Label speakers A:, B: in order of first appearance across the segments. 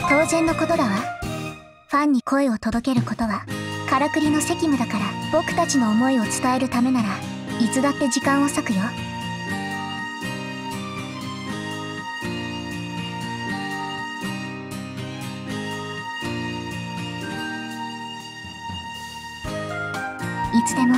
A: 当然のことだわ。ファンに声を届けることはからくりの責務だから、僕たちの思いを伝えるためならいつだって時間を割くよ。いつでも。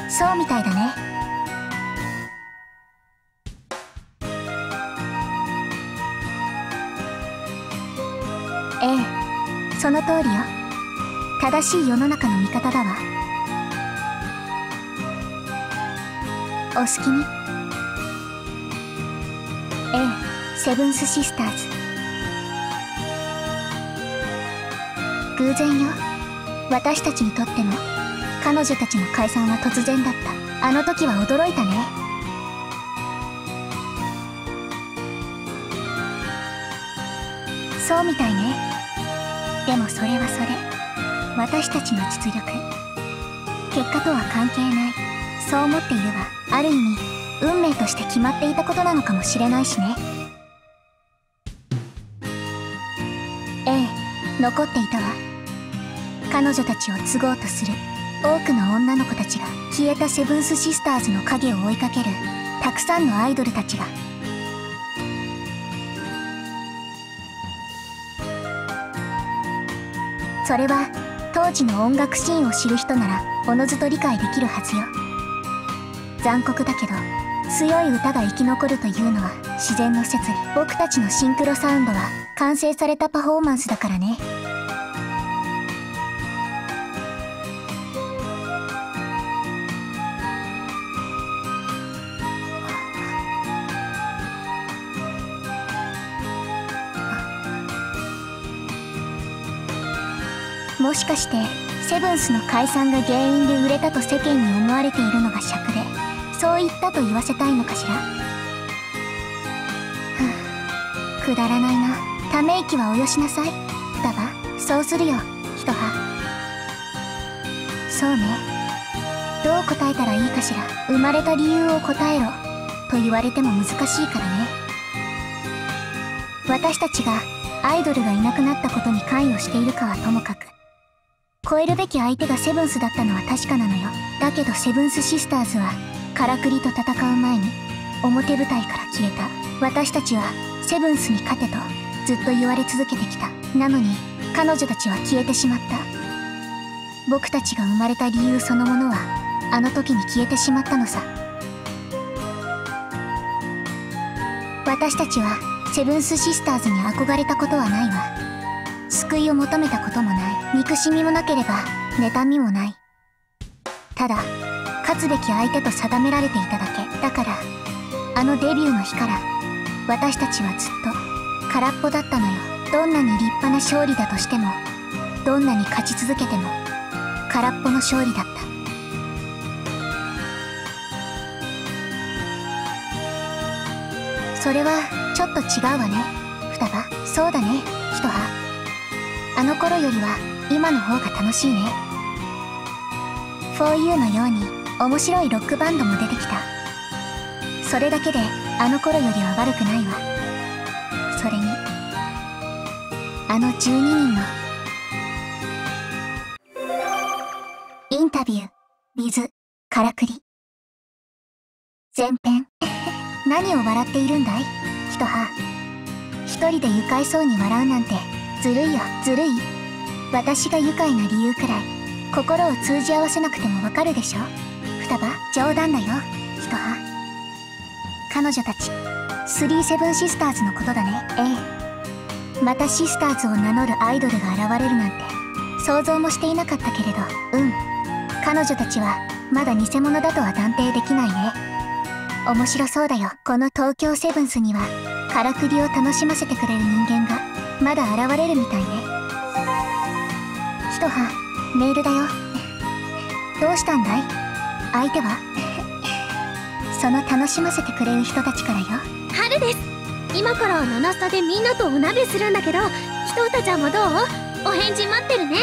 A: そうみたいだね。ええ、その通りよ。正しい世の中の味方だわ。お好きに。ええ、セブンスシスターズ。偶然よ。私たちにとっても彼女たちの解散は突然だった。あの時は驚いたね。そうみたいね。でもそれはそれ、私たちの実力、結果とは関係ない。そう思っているわ。ある意味運命として決まっていたことなのかもしれないしね。ええ、残っていたわ。彼女たちを継ごうとする多くの女の子たちが、消えたセブンスシスターズの影を追いかけるたくさんのアイドルたちが。それは当時の音楽シーンを知る人ならおのずと理解できるはずよ。残酷だけど強い歌が生き残るというのは自然の摂理。僕たちのシンクロサウンドは完成されたパフォーマンスだからね。もしかしてセブンスの解散が原因で売れたと世間に思われているのが尺で、そう言ったと言わせたいのかしら。くだらないな。ため息はおよしなさい。だわ。そうするよ、ひとは。そうね。どう答えたらいいかしら。生まれた理由を答えろと言われても難しいからね。私たちがアイドルがいなくなったことに関与しているかはともかく、超えるべき相手がセブンスだったのは確かなのよ。だけどセブンスシスターズはからくりと戦う前に表舞台から消えた。私たちはセブンスに勝てとずっと言われ続けてきた。なのに彼女たちは消えてしまった。僕たちが生まれた理由そのものはあの時に消えてしまったのさ。私たちはセブンスシスターズに憧れたことはないわ。救いを求めたこともない。憎しみもなければ妬みもない。ただ勝つべき相手と定められていただけ。だからあのデビューの日から私たちはずっと空っぽだったのよ。どんなに立派な勝利だとしても、どんなに勝ち続けても空っぽの勝利だった。それはちょっと違うわね、双葉。そうだね、ひとは。あの頃よりは今の方が楽しいね。4U のように面白いロックバンドも出てきた。それだけであの頃よりは悪くないわ。それにあの12人のインタビュー with からくり前編。何を笑っているんだい、ひとは。一人で愉快そうに笑うなんてずるいよ。ずるい？私が愉快な理由くらい心を通じ合わせなくてもわかるでしょ、双葉。冗談だよ、ひとは。彼女たち37シスターズのことだね。ええ、またシスターズを名乗るアイドルが現れるなんて想像もしていなかったけれど、彼女たちはまだ偽物だとは断定できないね。面白そうだよ。この東京セブンスにはからくりを楽しませてくれる人間がまだ現れるみたいね。ひとは、メールだよ。どうしたんだい、相手は。その楽しませてくれる人たちからよ。
B: 春です。今からナナスタでみんなとお鍋するんだけど、ひとうたちゃんもどう？お返事待ってるね。